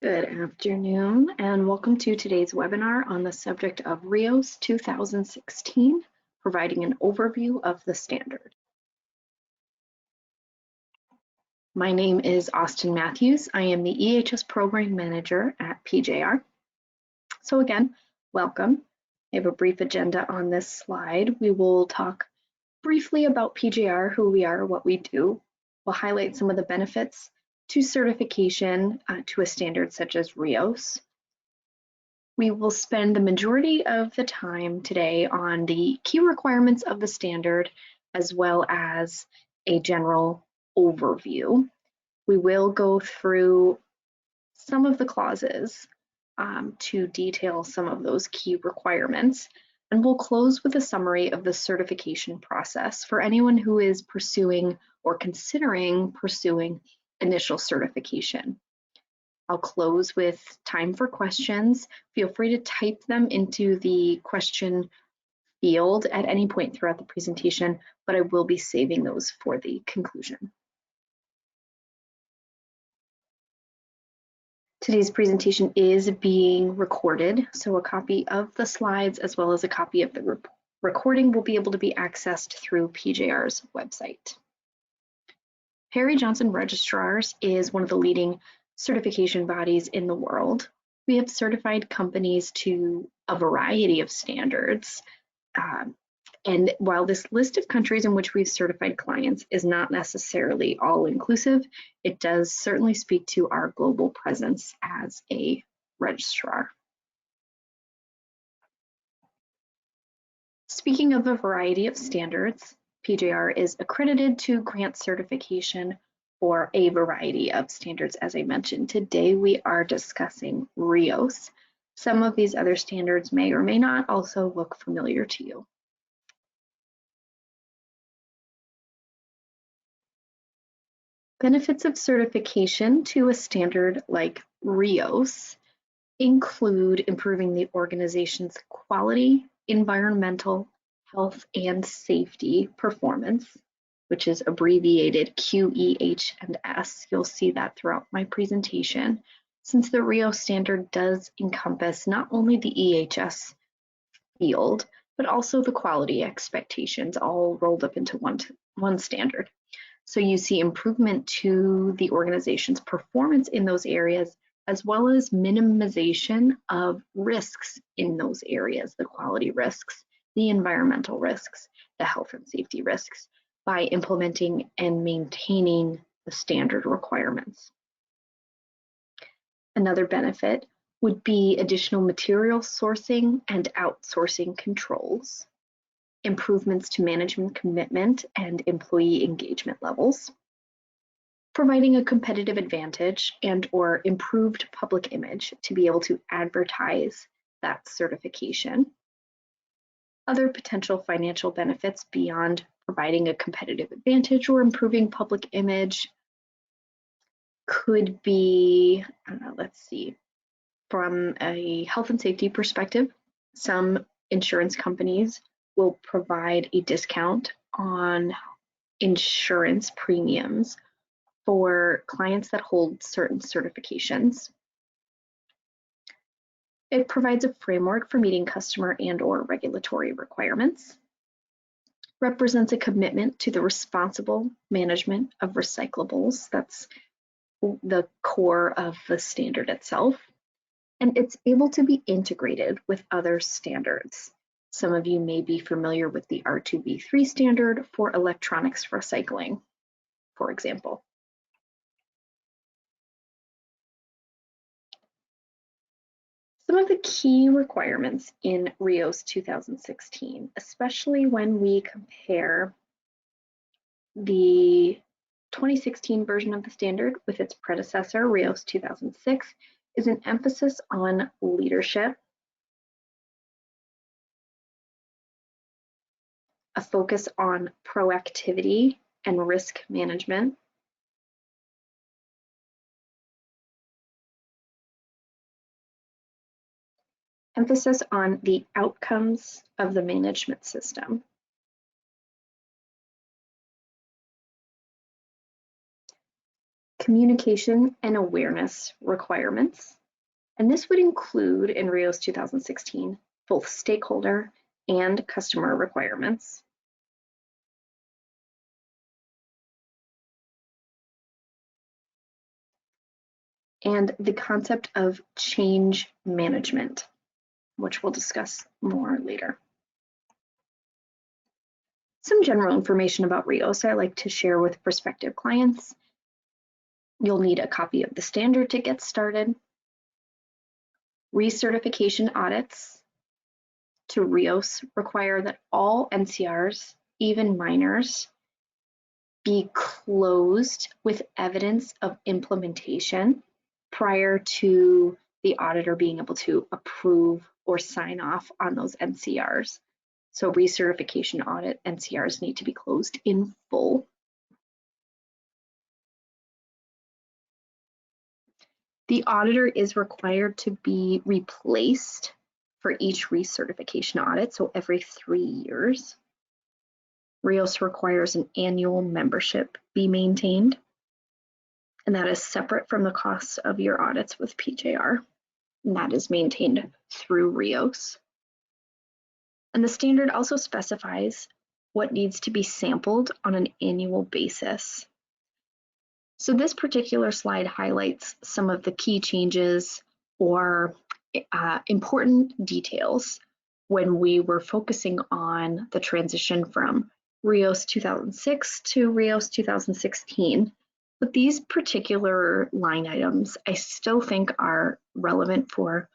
Good afternoon, and welcome to today's webinar on the subject of RIOS 2016, providing an overview of the standard. My name is Austin Matthews. I am the EHS Program Manager at PJR. So again, welcome. I have a brief agenda on this slide. We will talk briefly about PJR, who we are, what we do. We'll highlight some of the benefits to certification to a standard such as RIOS. We will spend the majority of the time today on the key requirements of the standard, as well as a general overview. We will go through some of the clauses to detail some of those key requirements, and we'll close with a summary of the certification process for anyone who is pursuing or considering pursuing initial certification. I'll close with time for questions. Feel free to type them into the question field at any point throughout the presentation, but I will be saving those for the conclusion. Today's presentation is being recorded, so a copy of the slides as well as a copy of the recording will be able to be accessed through PJR's website. Perry Johnson Registrars is one of the leading certification bodies in the world. We have certified companies to a variety of standards. And while this list of countries in which we've certified clients is not necessarily all inclusive, it does certainly speak to our global presence as a registrar. Speaking of a variety of standards, PJR is accredited to grant certification for a variety of standards. As I mentioned, today we are discussing RIOS. Some of these other standards may or may not also look familiar to you. Benefits of certification to a standard like RIOS include improving the organization's quality, environmental, health, and safety performance, which is abbreviated QEH&S. You'll see that throughout my presentation, since the RIOS standard does encompass not only the EHS field, but also the quality expectations all rolled up into one standard. So you see improvement to the organization's performance in those areas, as well as minimization of risks in those areas, the quality risks, the environmental risks, the health and safety risks, by implementing and maintaining the standard requirements. Another benefit would be additional material sourcing and outsourcing controls, improvements to management commitment and employee engagement levels, providing a competitive advantage and or improved public image to be able to advertise that certification. Other potential financial benefits beyond providing a competitive advantage or improving public image could be, let's see, from a health and safety perspective, some insurance companies will provide a discount on insurance premiums for clients that hold certain certifications. It provides a framework for meeting customer and or regulatory requirements, represents a commitment to the responsible management of recyclables. That's the core of the standard itself. And it's able to be integrated with other standards. Some of you may be familiar with the R2B3 standard for electronics recycling, for example. Some of the key requirements in RIOS 2016, especially when we compare the 2016 version of the standard with its predecessor, RIOS 2006, is an emphasis on leadership, a focus on proactivity and risk management, emphasis on the outcomes of the management system, communication and awareness requirements. And this would include in RIOS 2016 both stakeholder and customer requirements. And the concept of change management, which we'll discuss more later. Some general information about RIOS I like to share with prospective clients. You'll need a copy of the standard to get started. Recertification audits to RIOS require that all NCRs, even minors, be closed with evidence of implementation prior to the auditor being able to approve or sign off on those NCRs. So recertification audit NCRs need to be closed in full. The auditor is required to be replaced for each recertification audit, so every 3 years. RIOS requires an annual membership be maintained, and that is separate from the costs of your audits with PJR, and that is maintained through RIOS. And the standard also specifies what needs to be sampled on an annual basis. So this particular slide highlights some of the key changes or important details when we were focusing on the transition from RIOS 2006 to RIOS 2016. But these particular line items I still think are relevant for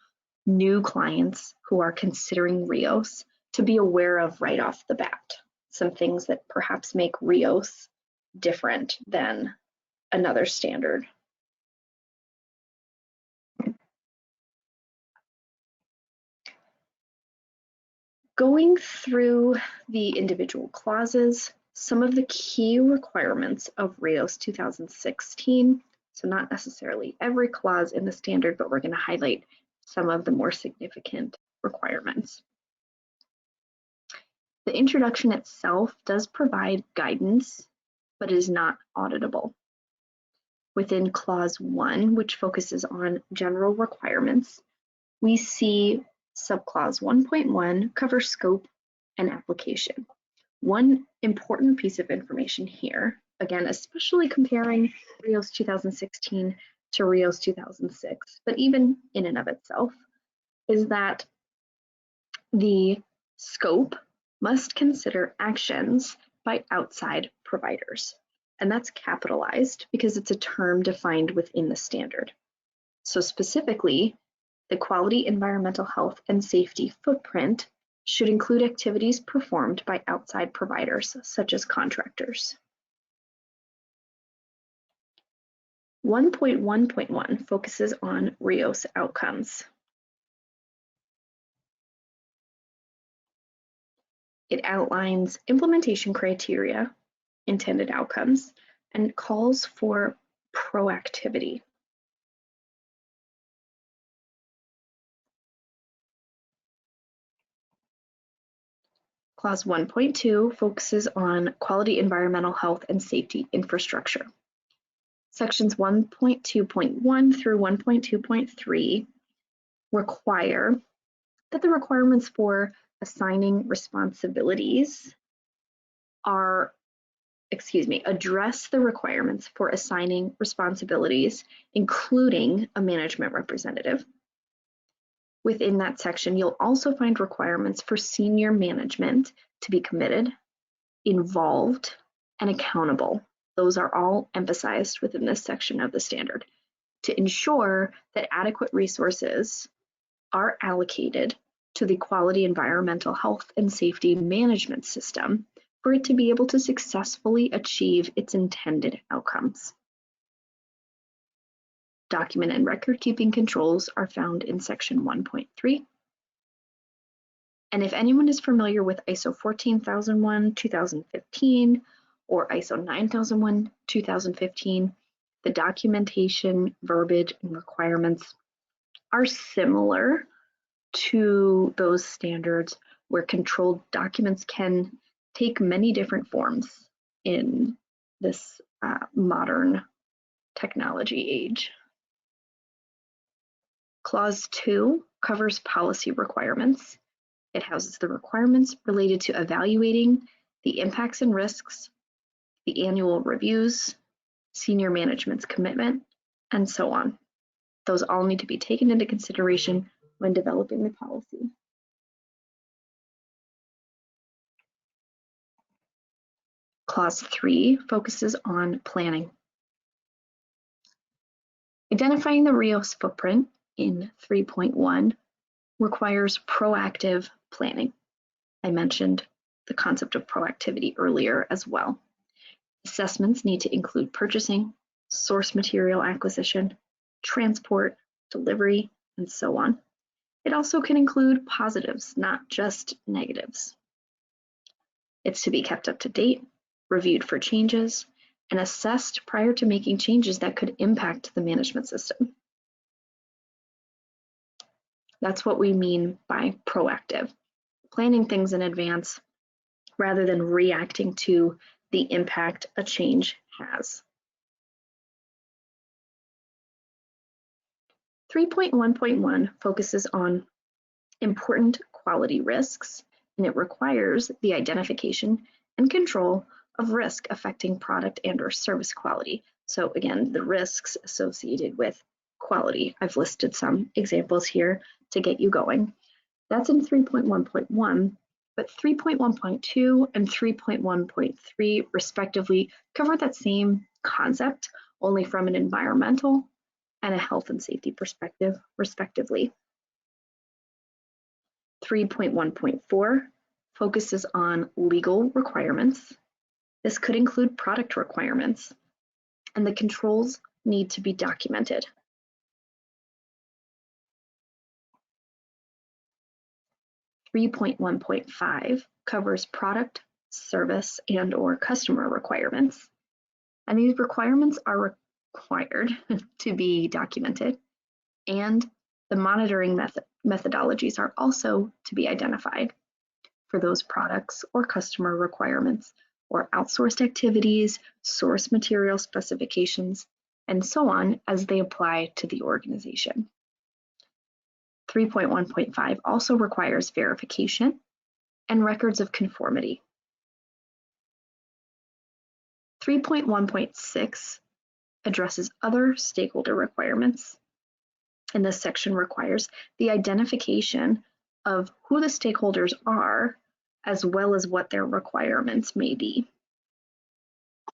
new clients who are considering RIOS to be aware of right off the bat. Some things that perhaps make RIOS different than another standard. Going through the individual clauses, some of the key requirements of RIOS 2016, so not necessarily every clause in the standard, but we're going to highlight some of the more significant requirements. The introduction itself does provide guidance, but is not auditable. Within clause 1, which focuses on general requirements, we see subclause 1.1 cover scope and application. One important piece of information here, again, especially comparing RIOS 2016 to RIOS 2006, but even in and of itself, is that the scope must consider actions by outside providers. And that's capitalized because it's a term defined within the standard. So specifically, the quality, environmental health, and safety footprint should include activities performed by outside providers, such as contractors. 1.1.1 focuses on RIOS outcomes. It outlines implementation criteria, intended outcomes, and calls for proactivity. Clause 1.2 focuses on quality, environmental health, and safety infrastructure. Sections 1.2.1 through 1.2.3 require that the requirements for assigning responsibilities address the requirements for assigning responsibilities, including a management representative. Within that section, you'll also find requirements for senior management to be committed, involved, and accountable. Those are all emphasized within this section of the standard to ensure that adequate resources are allocated to the quality, environmental health, and safety management system for it to be able to successfully achieve its intended outcomes. Document and record keeping controls are found in section 1.3. And if anyone is familiar with ISO 14001, 2015, or ISO 9001, 2015, the documentation, verbiage, and requirements are similar to those standards where controlled documents can take many different forms in this modern technology age. Clause 2 covers policy requirements. It houses the requirements related to evaluating the impacts and risks, the annual reviews, senior management's commitment, and so on. Those all need to be taken into consideration when developing the policy. Clause 3 focuses on planning. Identifying the RIOS footprint in 3.1 requires proactive planning. I mentioned the concept of proactivity earlier as well. Assessments need to include purchasing, source material acquisition, transport, delivery, and so on. It also can include positives, not just negatives. It's to be kept up to date, reviewed for changes, and assessed prior to making changes that could impact the management system. That's what we mean by proactive, planning things in advance rather than reacting to the impact a change has. 3.1.1 focuses on important quality risks, and it requires the identification and control of risk affecting product and or service quality. So again, the risks associated with quality. I've listed some examples here to get you going. That's in 3.1.1, but 3.1.2 and 3.1.3 respectively cover that same concept, only from an environmental and a health and safety perspective, respectively. 3.1.4 focuses on legal requirements. This could include product requirements, and the controls need to be documented. 3.1.5 covers product, service, and or customer requirements. And these requirements are required to be documented, and the monitoring methodologies are also to be identified for those products or customer requirements or outsourced activities, source material specifications, and so on as they apply to the organization. 3.1.5 also requires verification and records of conformity. 3.1.6 addresses other stakeholder requirements, and this section requires the identification of who the stakeholders are, as well as what their requirements may be.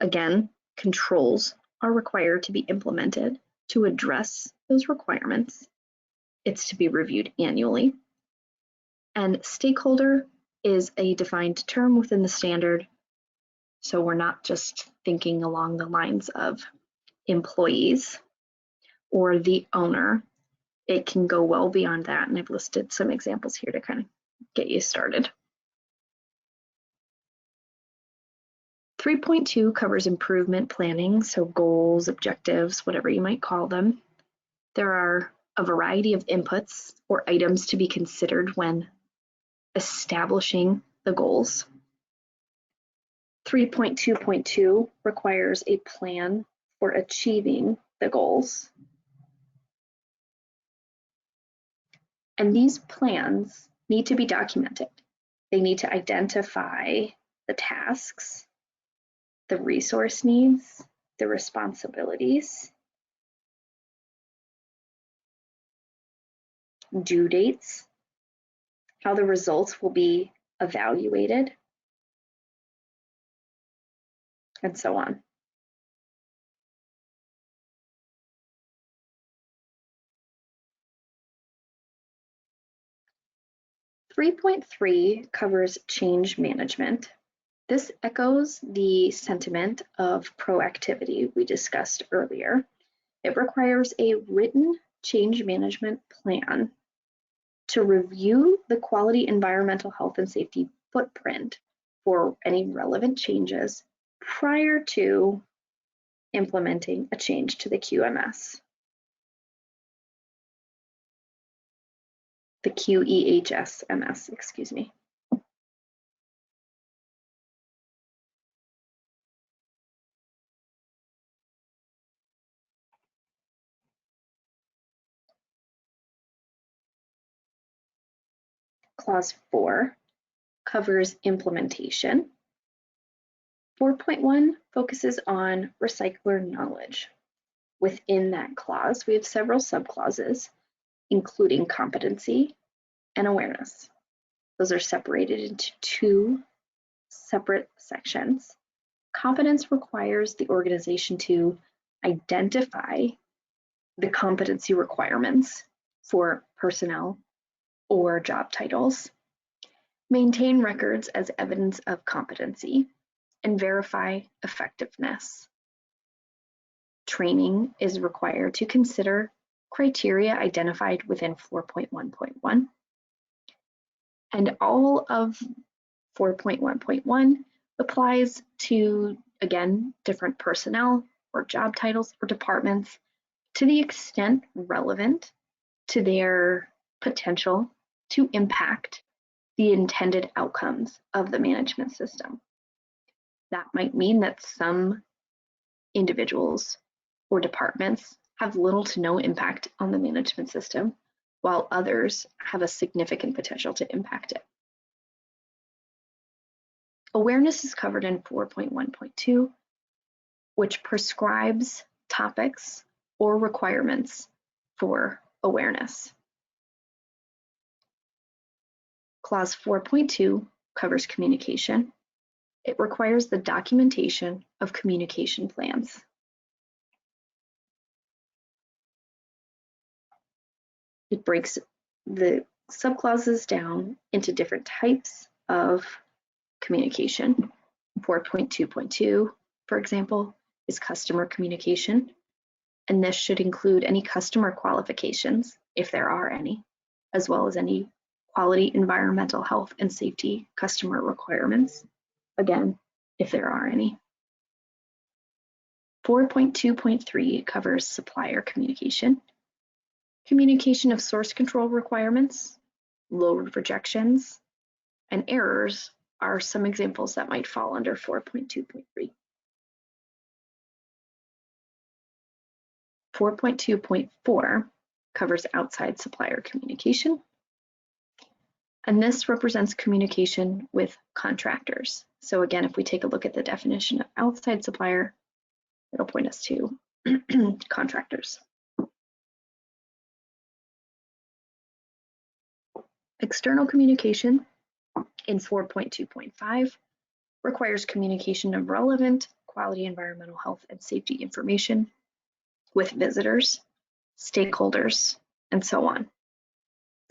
Again, controls are required to be implemented to address those requirements. It's to be reviewed annually. And stakeholder is a defined term within the standard, so we're not just thinking along the lines of employees or the owner. It can go well beyond that, and I've listed some examples here to kind of get you started. 3.2 covers improvement planning, so goals, objectives, whatever you might call them. There are a variety of inputs or items to be considered when establishing the goals. 3.2.2 requires a plan for achieving the goals. And these plans need to be documented. They need to identify the tasks, the resource needs, the responsibilities, due dates, how the results will be evaluated, and so on. .3 covers change management. This echoes the sentiment of proactivity we discussed earlier. It requires a written change management plan to review the quality, environmental, health, and safety footprint for any relevant changes prior to implementing a change to the QMS. The QEHS-MS, excuse me. Clause 4 covers implementation. 4.1 focuses on recycler knowledge. Within that clause, we have several subclauses, including competency and awareness. Those are separated into two separate sections. Competence requires the organization to identify the competency requirements for personnel or job titles, maintain records as evidence of competency, and verify effectiveness. Training is required to consider criteria identified within 4.1.1. And all of 4.1.1 applies to, again, different personnel or job titles or departments to the extent relevant to their potential to impact the intended outcomes of the management system. That might mean that some individuals or departments have little to no impact on the management system, while others have a significant potential to impact it. Awareness is covered in 4.1.2, which prescribes topics or requirements for awareness. Clause 4.2 covers communication. It requires the documentation of communication plans. It breaks the subclauses down into different types of communication. 4.2.2, for example, is customer communication, and this should include any customer qualifications, if there are any, as well as any quality, environmental, health, and safety customer requirements, again, if there are any. 4.2.3 covers supplier communication. Communication of source control requirements, load projections, and errors are some examples that might fall under 4.2.3. 4.2.4 covers outside supplier communication, and this represents communication with contractors. So again, if we take a look at the definition of outside supplier, it'll point us to contractors. External communication in 4.2.5 requires communication of relevant quality, environmental, health, and safety information with visitors, stakeholders, and so on.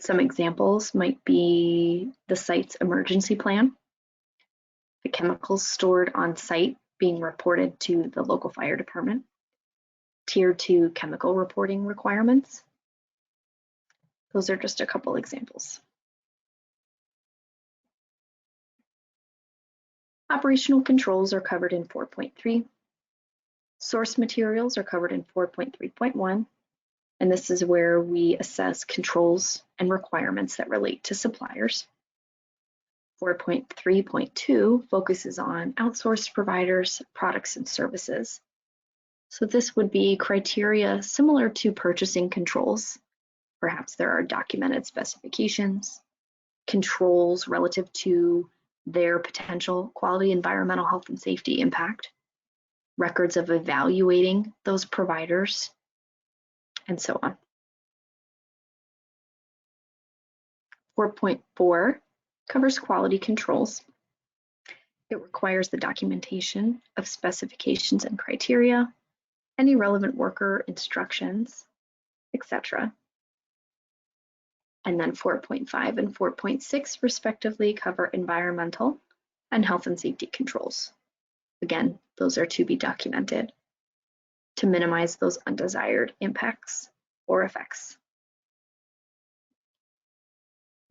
Some examples might be the site's emergency plan, the chemicals stored on site being reported to the local fire department, Tier 2 chemical reporting requirements. Those are just a couple examples. Operational controls are covered in 4.3. Source materials are covered in 4.3.1, and this is where we assess controls and requirements that relate to suppliers. 4.3.2 focuses on outsourced providers, products, and services. So this would be criteria similar to purchasing controls. Perhaps there are documented specifications, controls relative to their potential quality, environmental, health, and safety impact, records of evaluating those providers, and so on. 4.4 covers quality controls. It requires the documentation of specifications and criteria, any relevant worker instructions, etc. And then 4.5 and 4.6 respectively cover environmental and health and safety controls. Again, those are to be documented to minimize those undesired impacts or effects.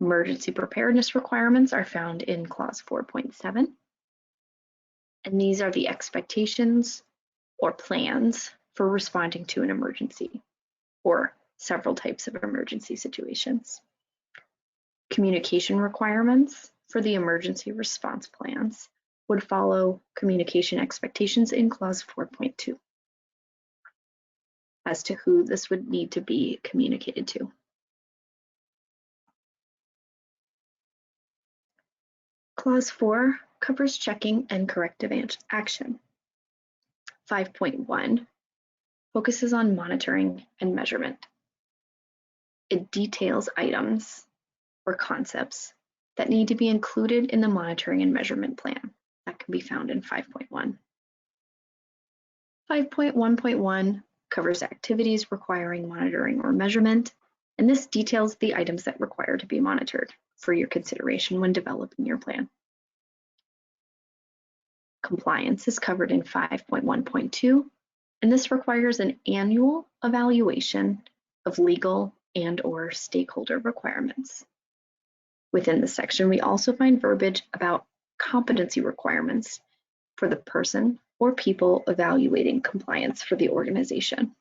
Emergency preparedness requirements are found in clause 4.7. And these are the expectations or plans for responding to an emergency or several types of emergency situations. Communication requirements for the emergency response plans would follow communication expectations in clause 4.2 as to who this would need to be communicated to. Clause 4 covers checking and corrective action. 5.1 focuses on monitoring and measurement. It details items or concepts that need to be included in the monitoring and measurement plan. That can be found in 5.1. 5.1.1 covers activities requiring monitoring or measurement, and this details the items that require to be monitored for your consideration when developing your plan. Compliance is covered in 5.1.2, and this requires an annual evaluation of legal and/or stakeholder requirements. Within the section, we also find verbiage about competency requirements for the person or people evaluating compliance for the organization.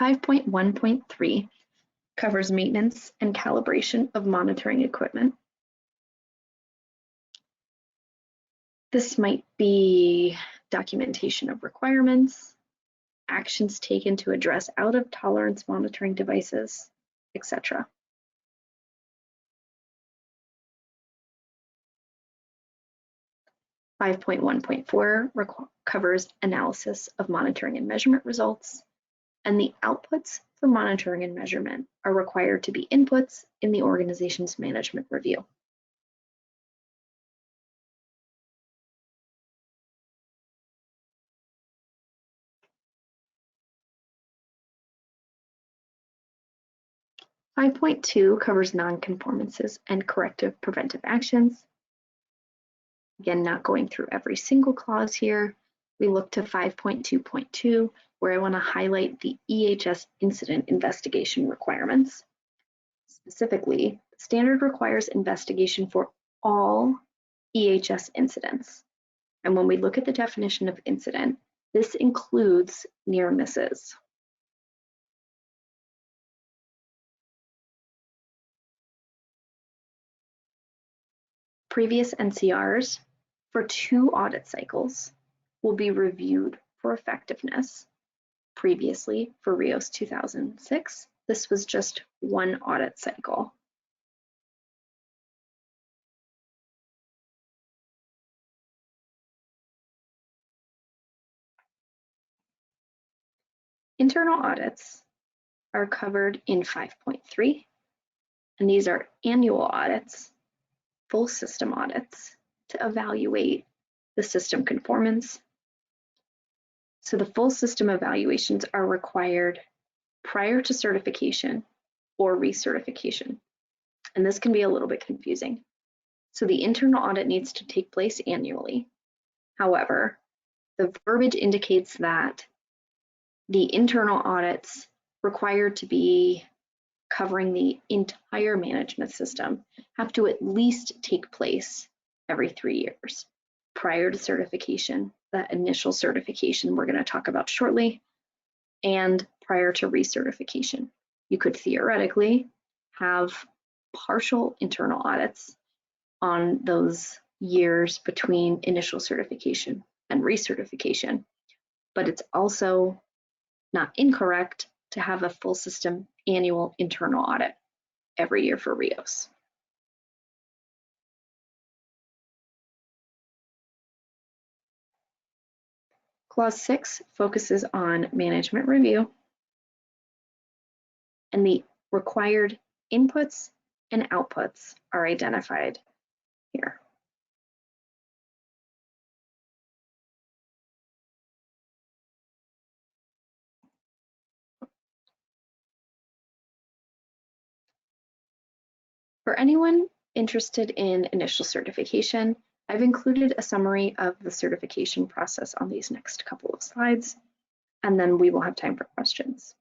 5.1.3 covers maintenance and calibration of monitoring equipment. This might be documentation of requirements, actions taken to address out of tolerance monitoring devices, etc. 5.1.4 covers analysis of monitoring and measurement results, and the outputs for monitoring and measurement are required to be inputs in the organization's management review. (5.2) covers nonconformances and corrective preventive actions. Again, not going through every single clause here. We look to 5.2.2, where I want to highlight the EHS incident investigation requirements. Specifically, the standard requires investigation for all EHS incidents. And when we look at the definition of incident, this includes near misses. Previous NCRs for 2 audit cycles will be reviewed for effectiveness. Previously, for RIOS 2006, this was just 1 audit cycle. Internal audits are covered in 5.3, and these are annual audits, full system audits, to evaluate the system conformance. So the full system evaluations are required prior to certification or recertification, and this can be a little bit confusing. So the internal audit needs to take place annually. However, the verbiage indicates that the internal audits required to be covering the entire management system have to at least take place every 3 years prior to certification, that initial certification we're going to talk about shortly, and prior to recertification. You could theoretically have partial internal audits on those years between initial certification and recertification, but it's also not incorrect to have a full system annual internal audit every year for RIOS. Clause 6 focuses on management review, and the required inputs and outputs are identified here. For anyone interested in initial certification, I've included a summary of the certification process on these next couple of slides, and then we will have time for questions.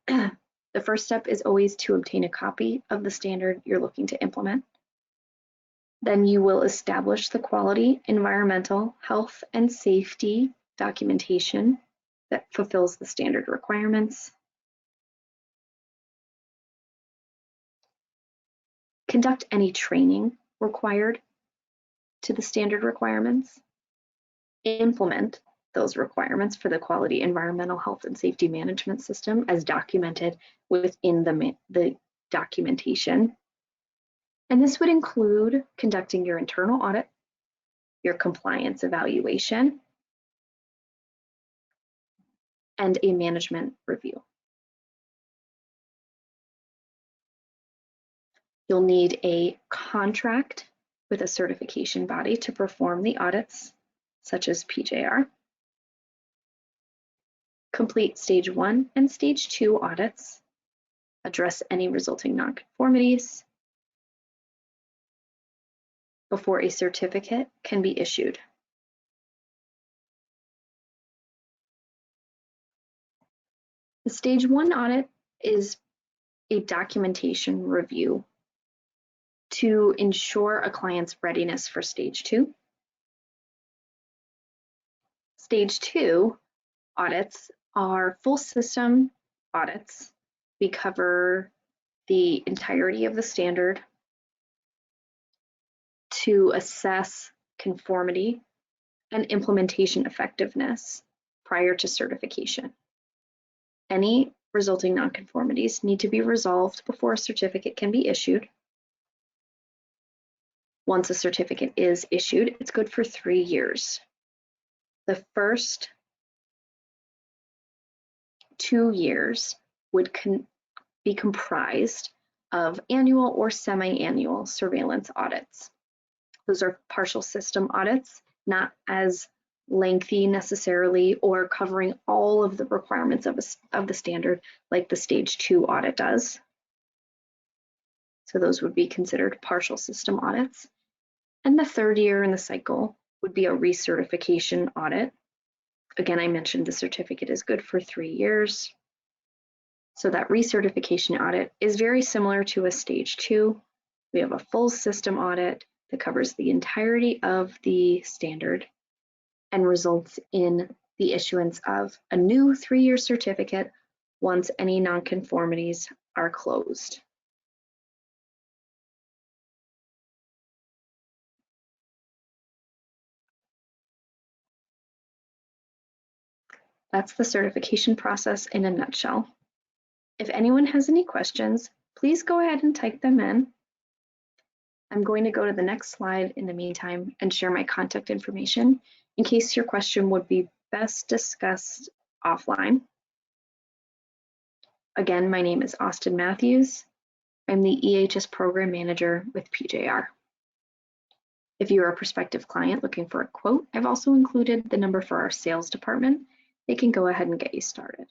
The first step is always to obtain a copy of the standard you're looking to implement. Then you will establish the quality, environmental, health, and safety documentation that fulfills the standard requirements. Conduct any training required to the standard requirements. Implement those requirements for the quality environmental health and safety management system as documented within the documentation. And this would include conducting your internal audit, your compliance evaluation, and a management review. You'll need a contract with a certification body to perform the audits, such as PJR. Complete stage 1 and stage 2 audits, address any resulting nonconformities before a certificate can be issued. The stage 1 audit is a documentation review to ensure a client's readiness for stage 2. Stage 2 audits are full system audits. We cover the entirety of the standard to assess conformity and implementation effectiveness prior to certification. Any resulting nonconformities need to be resolved before a certificate can be issued. Once a certificate is issued, it's good for 3 years. The first 2 years would be comprised of annual or semi-annual surveillance audits. Those are partial system audits, not as lengthy necessarily or covering all of the requirements of the standard like the stage 2 audit does. So those would be considered partial system audits. And the third year in the cycle would be a recertification audit. Again, I mentioned the certificate is good for 3 years. So that recertification audit is very similar to a stage 2. We have a full system audit that covers the entirety of the standard and results in the issuance of a new 3-year certificate once any nonconformities are closed. That's the certification process in a nutshell. If anyone has any questions, please go ahead and type them in. I'm going to go to the next slide in the meantime and share my contact information in case your question would be best discussed offline. Again, my name is Austin Matthews. I'm the EHS Program Manager with PJR. If you're a prospective client looking for a quote, I've also included the number for our sales department. They can go ahead and get you started.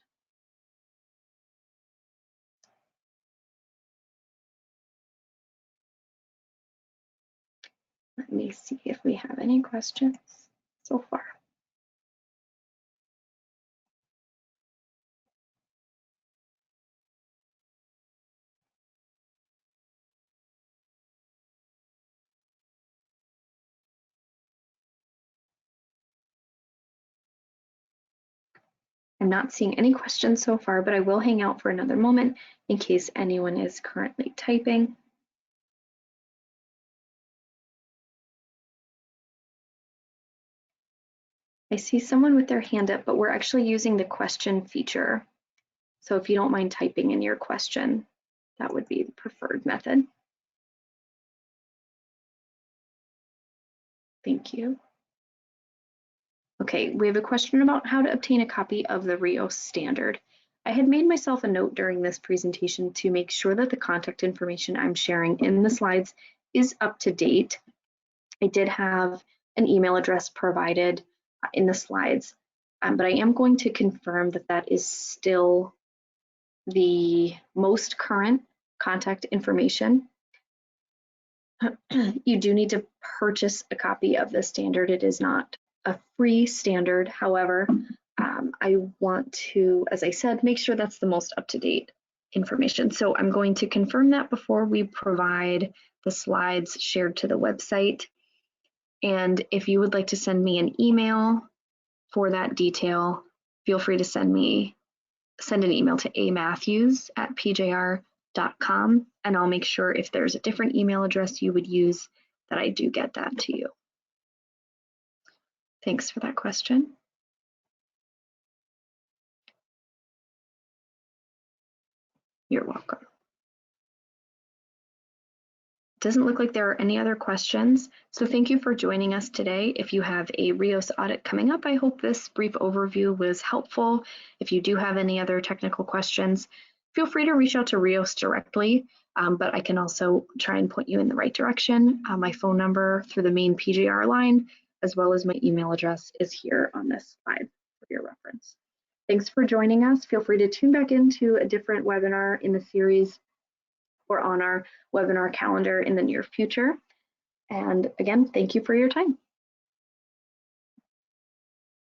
Let me see if we have any questions so far. I'm not seeing any questions so far, but I will hang out for another moment in case anyone is currently typing. I see someone with their hand up, but we're actually using the question feature. So if you don't mind typing in your question, that would be the preferred method. Thank you. Okay, we have a question about how to obtain a copy of the RIOS standard. I had made myself a note during this presentation to make sure that the contact information I'm sharing in the slides is up to date. I did have an email address provided in the slides, but I am going to confirm that that is still the most current contact information. You do need to purchase a copy of the standard. It is not a free standard. However, I want to, as I said, make sure that's the most up-to-date information. So I'm going to confirm that before we provide the slides shared to the website. And if you would like to send me an email for that detail, feel free to send an email to amatthews@pjr.com, and I'll make sure if there's a different email address you would use that I do get that to you. Thanks for that question. You're welcome. Doesn't look like there are any other questions, so thank you for joining us today. If you have a RIOS audit coming up, I hope this brief overview was helpful. If you do have any other technical questions, feel free to reach out to RIOS directly, but I can also try and point you in the right direction. My phone number through the main PJR line, as well as my email address, is here on this slide for your reference. Thanks for joining us. Feel free to tune back into a different webinar in the series or on our webinar calendar in the near future. And again, thank you for your time.